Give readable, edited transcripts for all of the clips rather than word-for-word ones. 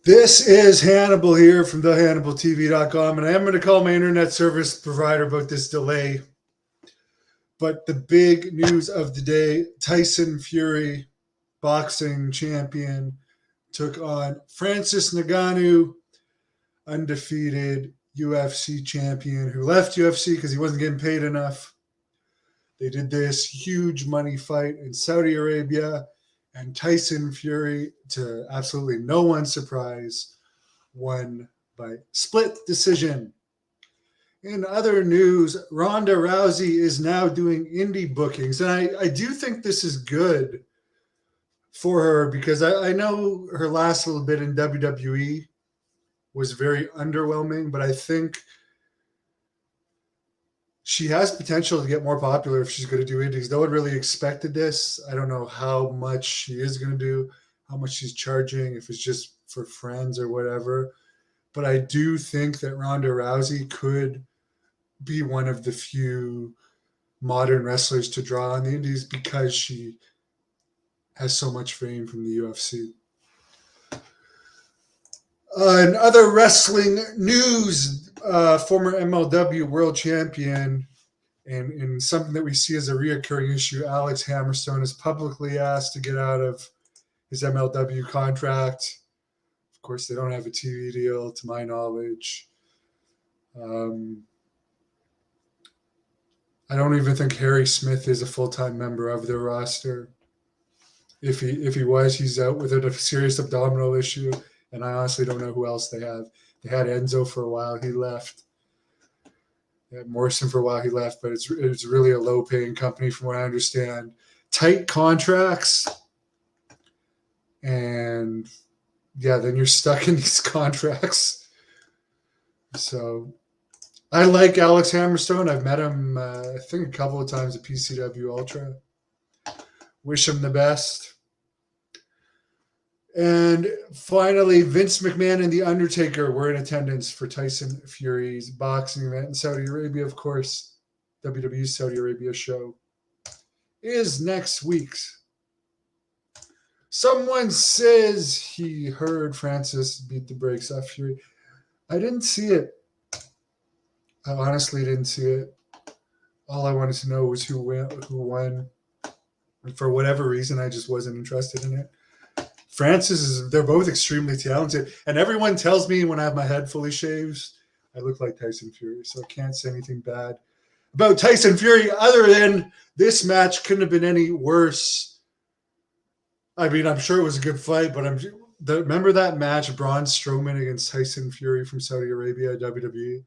This is Hannibal here from thehannibaltv.com, and I am going to call my internet service provider about this delay. But the big news of the day, Tyson Fury, boxing champion, took on Francis Ngannou, undefeated UFC champion who left UFC because he wasn't getting paid enough. They did this huge money fight in Saudi Arabia. And Tyson Fury, to absolutely no one's surprise, won by split decision. In other news, Ronda Rousey is now doing Indy bookings. And I do think this is good for her because I know her last little bit in WWE was very underwhelming, but I think she has potential to get more popular if she's going to do indies. No one really expected this. I don't know how much she is going to do, how much she's charging, if it's just for friends or whatever. But I do think that Ronda Rousey could be one of the few modern wrestlers to draw on the indies because she has so much fame from the UFC. In other wrestling news, former MLW world champion, and in something that we see as a reoccurring issue, Alex Hammerstone is publicly asked to get out of his MLW contract. Of course, they don't have a TV deal, to my knowledge. I don't even think Harry Smith is a full-time member of their roster. If he was, he's out with a serious abdominal issue, and I honestly don't know who else they have. They had Enzo for a while. He left. They had Morrison for a while. He left, but it's really a low-paying company from what I understand. Tight contracts. And, yeah, then you're stuck in these contracts. So I like Alex Hammerstone. I've met him, I think, a couple of times at PCW Ultra. Wish him the best. And finally, Vince McMahon and The Undertaker were in attendance for Tyson Fury's boxing event in Saudi Arabia. Of course, WWE's Saudi Arabia show is next week's. Someone says he heard Francis beat the brakes off Fury. I didn't see it. I honestly didn't see it. All I wanted to know was who won. And for whatever reason, I just wasn't interested in it. Francis they're both extremely talented. And everyone tells me when I have my head fully shaved, I look like Tyson Fury. So I can't say anything bad about Tyson Fury other than this match couldn't have been any worse. I mean, I'm sure it was a good fight, but remember that match, Braun Strowman against Tyson Fury from Saudi Arabia, WWE?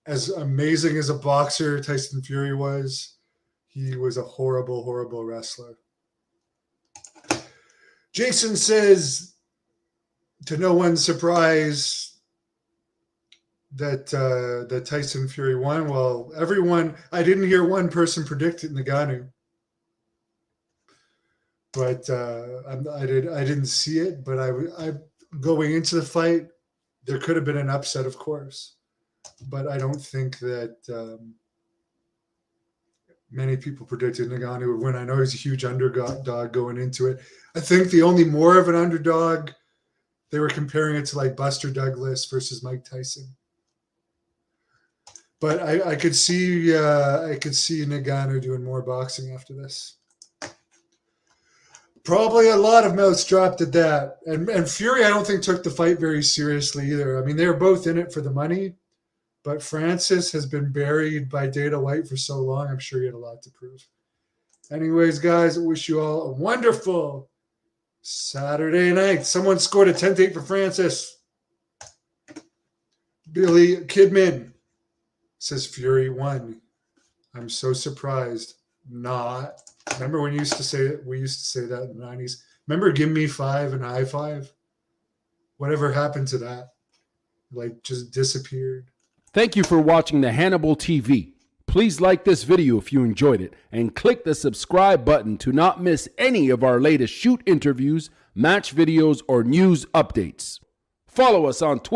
As amazing as a boxer Tyson Fury was, he was a horrible, horrible wrestler. Jason says, to no one's surprise, that Tyson Fury won. Well, I didn't hear one person predict Ngannou. But I didn't see it. But I going into the fight, there could have been an upset, of course. But I don't think that many people predicted Ngannou would win. I know he's a huge underdog going into it. I think the only more of an underdog, they were comparing it to like Buster Douglas versus Mike Tyson. But I could see Ngannou doing more boxing after this. Probably a lot of mouths dropped at that. And Fury, I don't think, took the fight very seriously either. I mean, they were both in it for the money. But Francis has been buried by Dana White for so long. I'm sure he had a lot to prove. Anyways, guys, I wish you all a wonderful Saturday night. Someone scored a 10-8 for Francis. Billy Kidman says Fury won. I'm so surprised. Not. Remember when we used to say that in the 90s? Remember Give Me Five and High Five? Whatever happened to that? Like, just disappeared. Thank you for watching the Hannibal TV. Please like this video if you enjoyed it and click the subscribe button to not miss any of our latest shoot interviews, match videos, or news updates. Follow us on Twitter.